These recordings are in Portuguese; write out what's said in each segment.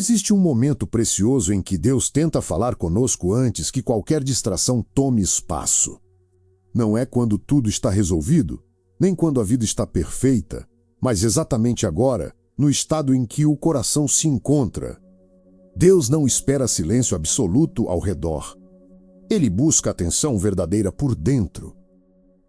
existe um momento precioso em que Deus tenta falar conosco antes que qualquer distração tome espaço. Não é quando tudo está resolvido, nem quando a vida está perfeita, mas exatamente agora, no estado em que o coração se encontra. Deus não espera silêncio absoluto ao redor. Ele busca atenção verdadeira por dentro.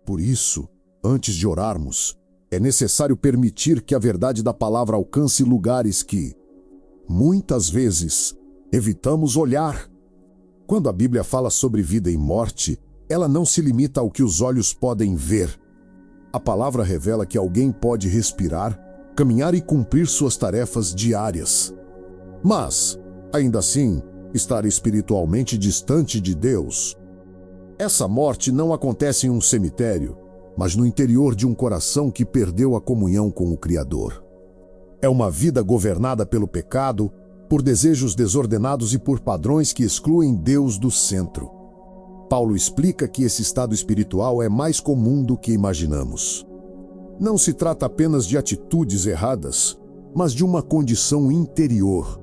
Por isso, antes de orarmos, é necessário permitir que a verdade da palavra alcance lugares que, muitas vezes, evitamos olhar. Quando a Bíblia fala sobre vida e morte, ela não se limita ao que os olhos podem ver. A palavra revela que alguém pode respirar, caminhar e cumprir suas tarefas diárias. Mas, ainda assim, estar espiritualmente distante de Deus. Essa morte não acontece em um cemitério, mas no interior de um coração que perdeu a comunhão com o Criador. É uma vida governada pelo pecado, por desejos desordenados e por padrões que excluem Deus do centro. Paulo explica que esse estado espiritual é mais comum do que imaginamos. Não se trata apenas de atitudes erradas, mas de uma condição interior.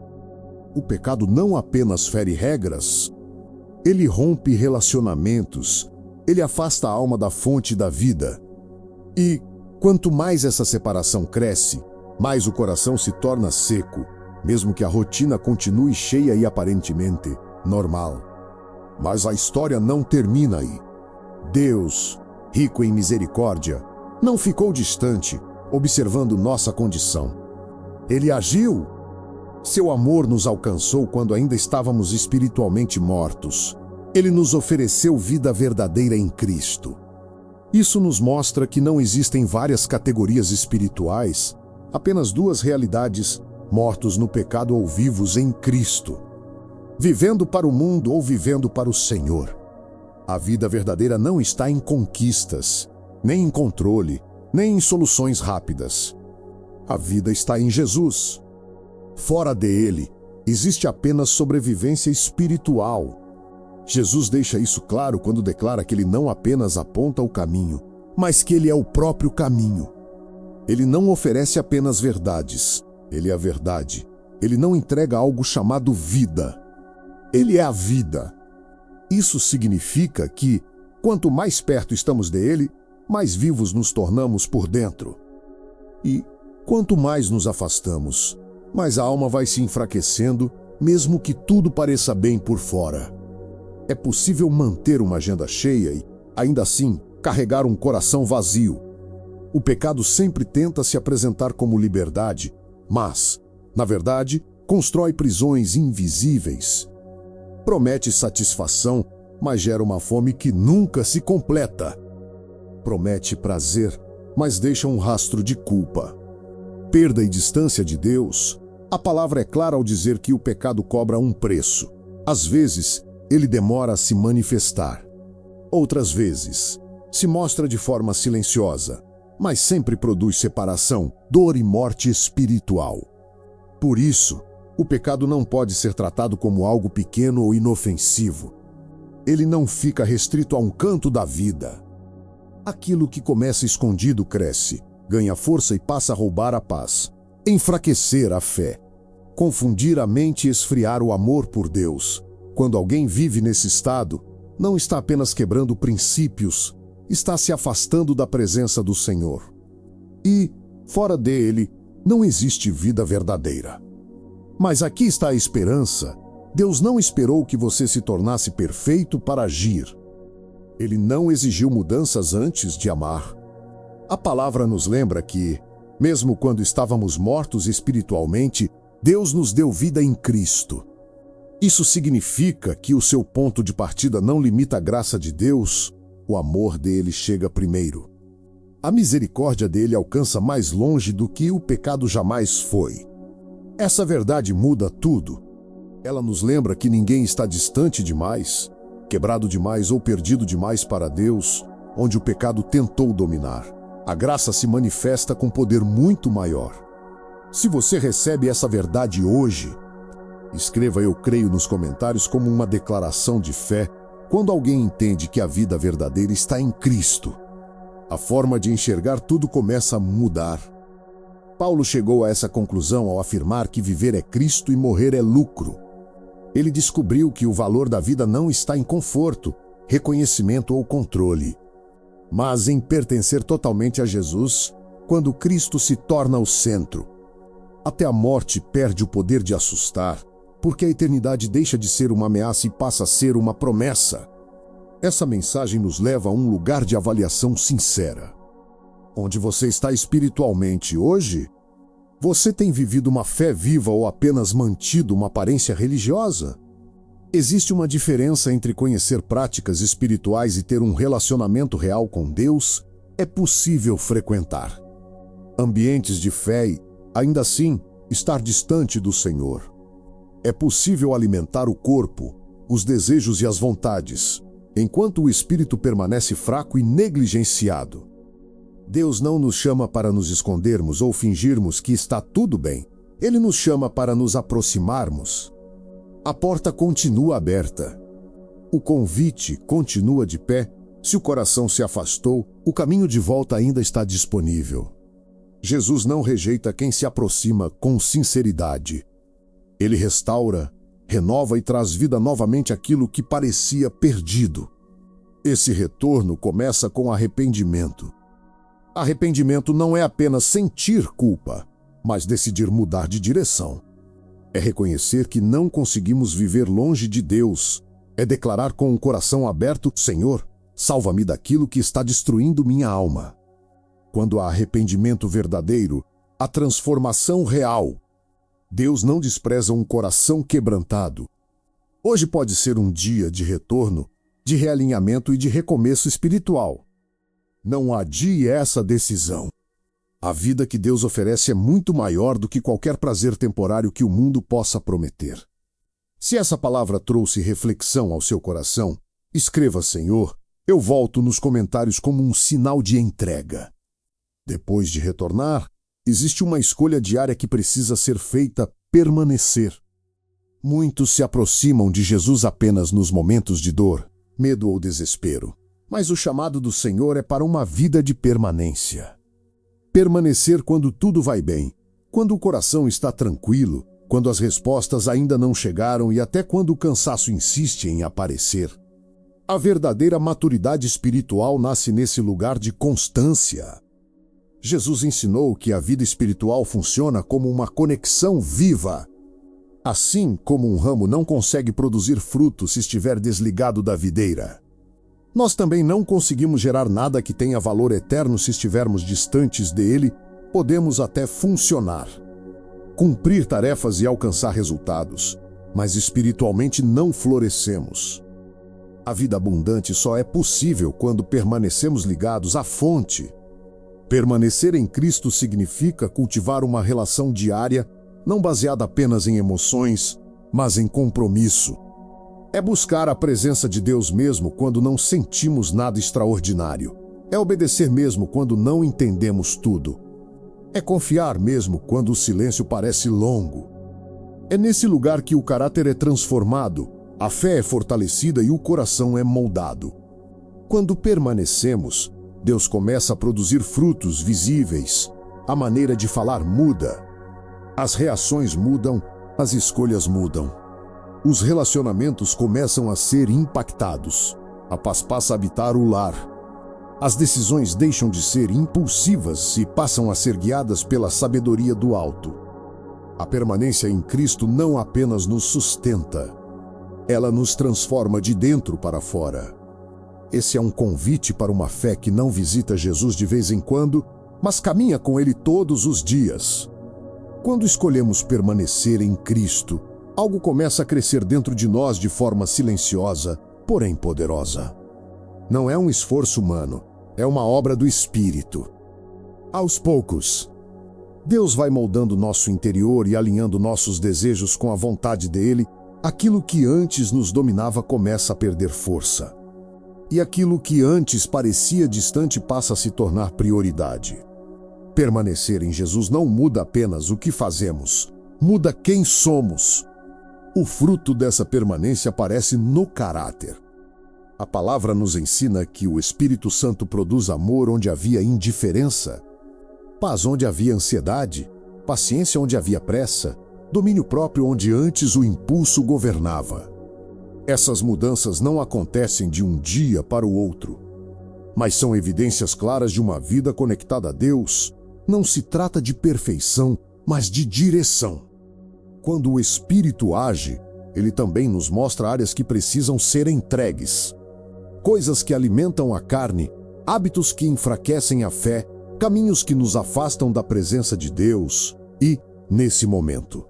O pecado não apenas fere regras, ele rompe relacionamentos, ele afasta a alma da fonte da vida. E, quanto mais essa separação cresce, mais o coração se torna seco, mesmo que a rotina continue cheia e aparentemente normal. Mas a história não termina aí. Deus, rico em misericórdia, não ficou distante, observando nossa condição. Ele agiu. Seu amor nos alcançou quando ainda estávamos espiritualmente mortos. Ele nos ofereceu vida verdadeira em Cristo. Isso nos mostra que não existem várias categorias espirituais, apenas duas realidades, mortos no pecado ou vivos em Cristo. Vivendo para o mundo ou vivendo para o Senhor. A vida verdadeira não está em conquistas, nem em controle, nem em soluções rápidas. A vida está em Jesus. Fora dele, existe apenas sobrevivência espiritual. Jesus deixa isso claro quando declara que ele não apenas aponta o caminho, mas que ele é o próprio caminho. Ele não oferece apenas verdades, ele é a verdade. Ele não entrega algo chamado vida. Ele é a vida. Isso significa que, quanto mais perto estamos dele, mais vivos nos tornamos por dentro. E, quanto mais nos afastamos, mais a alma vai se enfraquecendo, mesmo que tudo pareça bem por fora. É possível manter uma agenda cheia e, ainda assim, carregar um coração vazio. O pecado sempre tenta se apresentar como liberdade, mas, na verdade, constrói prisões invisíveis. Promete satisfação, mas gera uma fome que nunca se completa. Promete prazer, mas deixa um rastro de culpa. Perda e distância de Deus. A palavra é clara ao dizer que o pecado cobra um preço. Às vezes, ele demora a se manifestar. Outras vezes, se mostra de forma silenciosa, mas sempre produz separação, dor e morte espiritual. Por isso, o pecado não pode ser tratado como algo pequeno ou inofensivo. Ele não fica restrito a um canto da vida. Aquilo que começa escondido cresce, ganha força e passa a roubar a paz, enfraquecer a fé, confundir a mente e esfriar o amor por Deus. Quando alguém vive nesse estado, não está apenas quebrando princípios, está se afastando da presença do Senhor. E, fora dele, não existe vida verdadeira. Mas aqui está a esperança. Deus não esperou que você se tornasse perfeito para agir. Ele não exigiu mudanças antes de amar. A palavra nos lembra que, mesmo quando estávamos mortos espiritualmente, Deus nos deu vida em Cristo. Isso significa que o seu ponto de partida não limita a graça de Deus, o amor dele chega primeiro. A misericórdia dele alcança mais longe do que o pecado jamais foi. Essa verdade muda tudo. Ela nos lembra que ninguém está distante demais, quebrado demais ou perdido demais para Deus, onde o pecado tentou dominar. A graça se manifesta com poder muito maior. Se você recebe essa verdade hoje, escreva "eu creio" nos comentários como uma declaração de fé. Quando alguém entende que a vida verdadeira está em Cristo, a forma de enxergar tudo começa a mudar. Paulo chegou a essa conclusão ao afirmar que viver é Cristo e morrer é lucro. Ele descobriu que o valor da vida não está em conforto, reconhecimento ou controle, mas em pertencer totalmente a Jesus, quando Cristo se torna o centro. Até a morte perde o poder de assustar, porque a eternidade deixa de ser uma ameaça e passa a ser uma promessa. Essa mensagem nos leva a um lugar de avaliação sincera. Onde você está espiritualmente hoje? Você tem vivido uma fé viva ou apenas mantido uma aparência religiosa? Existe uma diferença entre conhecer práticas espirituais e ter um relacionamento real com Deus? É possível frequentar ambientes de fé e, ainda assim, estar distante do Senhor. É possível alimentar o corpo, os desejos e as vontades, enquanto o espírito permanece fraco e negligenciado. Deus não nos chama para nos escondermos ou fingirmos que está tudo bem. Ele nos chama para nos aproximarmos. A porta continua aberta. O convite continua de pé. Se o coração se afastou, o caminho de volta ainda está disponível. Jesus não rejeita quem se aproxima com sinceridade. Ele restaura, renova e traz vida novamente àquilo que parecia perdido. Esse retorno começa com arrependimento. Arrependimento não é apenas sentir culpa, mas decidir mudar de direção. É reconhecer que não conseguimos viver longe de Deus. É declarar com o coração aberto: Senhor, salva-me daquilo que está destruindo minha alma. Quando há arrependimento verdadeiro, há transformação real. Deus não despreza um coração quebrantado. Hoje pode ser um dia de retorno, de realinhamento e de recomeço espiritual. Não adie essa decisão. A vida que Deus oferece é muito maior do que qualquer prazer temporário que o mundo possa prometer. Se essa palavra trouxe reflexão ao seu coração, escreva Senhor, eu volto nos comentários como um sinal de entrega. Depois de retornar, existe uma escolha diária que precisa ser feita: permanecer. Muitos se aproximam de Jesus apenas nos momentos de dor, medo ou desespero. Mas o chamado do Senhor é para uma vida de permanência. Permanecer quando tudo vai bem, quando o coração está tranquilo, quando as respostas ainda não chegaram e até quando o cansaço insiste em aparecer. A verdadeira maturidade espiritual nasce nesse lugar de constância. Jesus ensinou que a vida espiritual funciona como uma conexão viva. Assim como um ramo não consegue produzir fruto se estiver desligado da videira, nós também não conseguimos gerar nada que tenha valor eterno se estivermos distantes dele. Podemos até funcionar, cumprir tarefas e alcançar resultados, mas espiritualmente não florescemos. A vida abundante só é possível quando permanecemos ligados à fonte. Permanecer em Cristo significa cultivar uma relação diária, não baseada apenas em emoções, mas em compromisso. É buscar a presença de Deus mesmo quando não sentimos nada extraordinário. É obedecer mesmo quando não entendemos tudo. É confiar mesmo quando o silêncio parece longo. É nesse lugar que o caráter é transformado, a fé é fortalecida e o coração é moldado. Quando permanecemos, Deus começa a produzir frutos visíveis. A maneira de falar muda. As reações mudam, as escolhas mudam. Os relacionamentos começam a ser impactados. A paz passa a habitar o lar. As decisões deixam de ser impulsivas e passam a ser guiadas pela sabedoria do alto. A permanência em Cristo não apenas nos sustenta, ela nos transforma de dentro para fora. Esse é um convite para uma fé que não visita Jesus de vez em quando, mas caminha com Ele todos os dias. Quando escolhemos permanecer em Cristo, algo começa a crescer dentro de nós de forma silenciosa, porém poderosa. Não é um esforço humano, é uma obra do Espírito. Aos poucos, Deus vai moldando nosso interior e alinhando nossos desejos com a vontade dele. Aquilo que antes nos dominava começa a perder força. E aquilo que antes parecia distante passa a se tornar prioridade. Permanecer em Jesus não muda apenas o que fazemos, muda quem somos. O fruto dessa permanência aparece no caráter. A palavra nos ensina que o Espírito Santo produz amor onde havia indiferença, paz onde havia ansiedade, paciência onde havia pressa, domínio próprio onde antes o impulso governava. Essas mudanças não acontecem de um dia para o outro, mas são evidências claras de uma vida conectada a Deus. Não se trata de perfeição, mas de direção. Quando o Espírito age, ele também nos mostra áreas que precisam ser entregues. Coisas que alimentam a carne, hábitos que enfraquecem a fé, caminhos que nos afastam da presença de Deus e, nesse momento,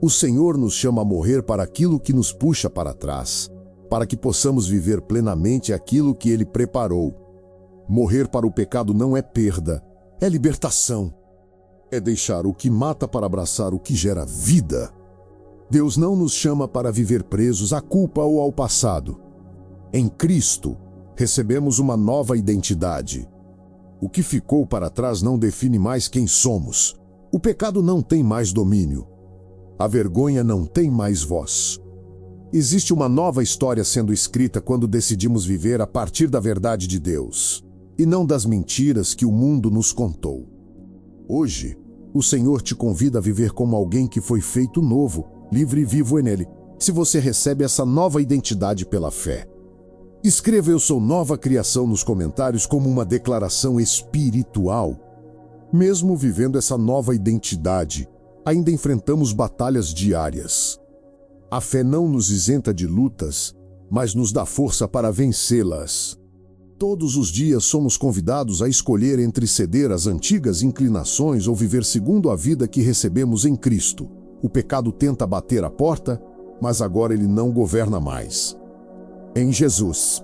o Senhor nos chama a morrer para aquilo que nos puxa para trás, para que possamos viver plenamente aquilo que Ele preparou. Morrer para o pecado não é perda, é libertação. É deixar o que mata para abraçar o que gera vida. Deus não nos chama para viver presos à culpa ou ao passado. Em Cristo, recebemos uma nova identidade. O que ficou para trás não define mais quem somos. O pecado não tem mais domínio. A vergonha não tem mais voz. Existe uma nova história sendo escrita quando decidimos viver a partir da verdade de Deus, e não das mentiras que o mundo nos contou. Hoje, o Senhor te convida a viver como alguém que foi feito novo, livre e vivo nele, se você recebe essa nova identidade pela fé. Escreva "Eu sou nova criação" nos comentários como uma declaração espiritual. Mesmo vivendo essa nova identidade, ainda enfrentamos batalhas diárias. A fé não nos isenta de lutas, mas nos dá força para vencê-las. Todos os dias somos convidados a escolher entre ceder às antigas inclinações ou viver segundo a vida que recebemos em Cristo. O pecado tenta bater a porta, mas agora ele não governa mais. Em Jesus,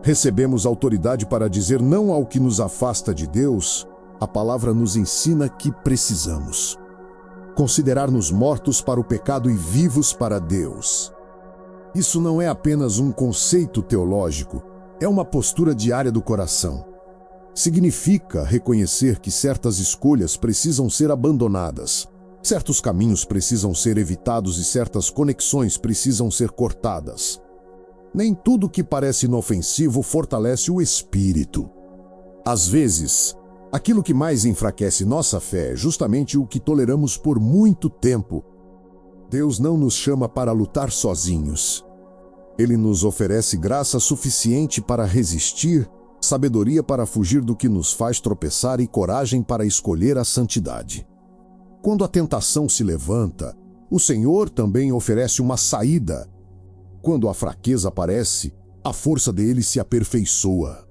recebemos autoridade para dizer não ao que nos afasta de Deus. A palavra nos ensina que precisamos considerar-nos mortos para o pecado e vivos para Deus. Isso não é apenas um conceito teológico, é uma postura diária do coração. Significa reconhecer que certas escolhas precisam ser abandonadas, certos caminhos precisam ser evitados e certas conexões precisam ser cortadas. Nem tudo que parece inofensivo fortalece o espírito. Às vezes, aquilo que mais enfraquece nossa fé é justamente o que toleramos por muito tempo. Deus não nos chama para lutar sozinhos. Ele nos oferece graça suficiente para resistir, sabedoria para fugir do que nos faz tropeçar e coragem para escolher a santidade. Quando a tentação se levanta, o Senhor também oferece uma saída. Quando a fraqueza aparece, a força dele se aperfeiçoa.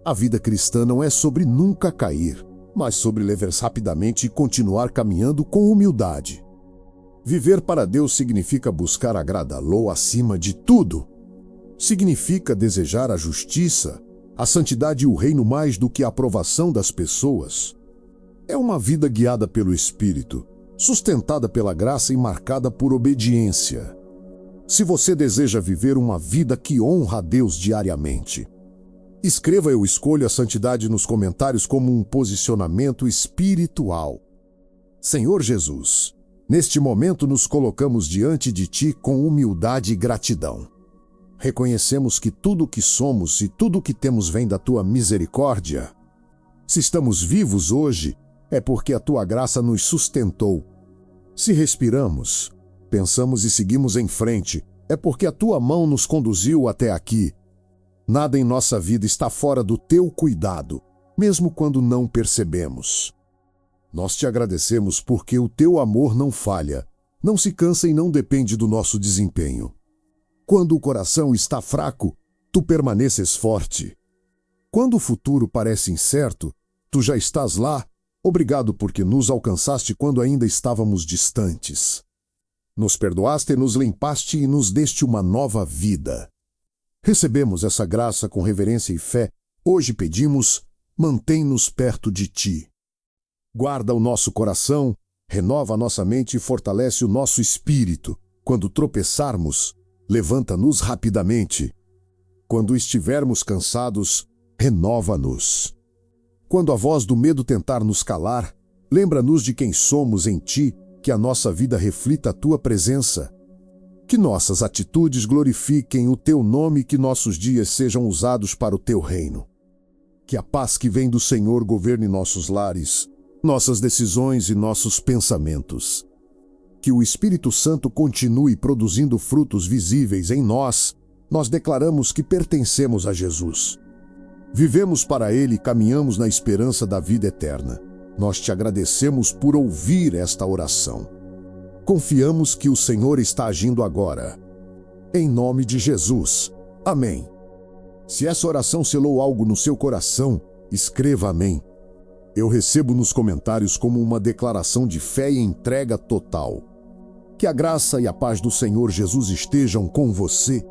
A vida cristã não é sobre nunca cair, mas sobre levar rapidamente e continuar caminhando com humildade. Viver para Deus significa buscar agradá-lo acima de tudo. Significa desejar a justiça, a santidade e o reino mais do que a aprovação das pessoas. É uma vida guiada pelo Espírito, sustentada pela graça e marcada por obediência. Se você deseja viver uma vida que honra a Deus diariamente, escreva "Eu escolho a santidade" nos comentários como um posicionamento espiritual. Senhor Jesus, neste momento nos colocamos diante de Ti com humildade e gratidão. Reconhecemos que tudo o que somos e tudo o que temos vem da Tua misericórdia. Se estamos vivos hoje, é porque a Tua graça nos sustentou. Se respiramos, pensamos e seguimos em frente, é porque a Tua mão nos conduziu até aqui. Nada em nossa vida está fora do Teu cuidado, mesmo quando não percebemos. Nós Te agradecemos porque o Teu amor não falha, não se cansa e não depende do nosso desempenho. Quando o coração está fraco, Tu permaneces forte. Quando o futuro parece incerto, Tu já estás lá. Obrigado porque nos alcançaste quando ainda estávamos distantes. Nos perdoaste, nos limpaste e nos deste uma nova vida. Recebemos essa graça com reverência e fé. Hoje pedimos, mantém-nos perto de Ti. Guarda o nosso coração, renova a nossa mente e fortalece o nosso espírito. Quando tropeçarmos, levanta-nos rapidamente. Quando estivermos cansados, renova-nos. Quando a voz do medo tentar nos calar, lembra-nos de quem somos em Ti, que a nossa vida reflita a Tua presença. Que nossas atitudes glorifiquem o Teu nome e que nossos dias sejam usados para o Teu reino. Que a paz que vem do Senhor governe nossos lares, nossas decisões e nossos pensamentos. Que o Espírito Santo continue produzindo frutos visíveis em nós. Nós declaramos que pertencemos a Jesus. Vivemos para Ele e caminhamos na esperança da vida eterna. Nós te agradecemos por ouvir esta oração. Confiamos que o Senhor está agindo agora. Em nome de Jesus. Amém. Se essa oração selou algo no seu coração, escreva amém. Eu recebo nos comentários como uma declaração de fé e entrega total. Que a graça e a paz do Senhor Jesus estejam com você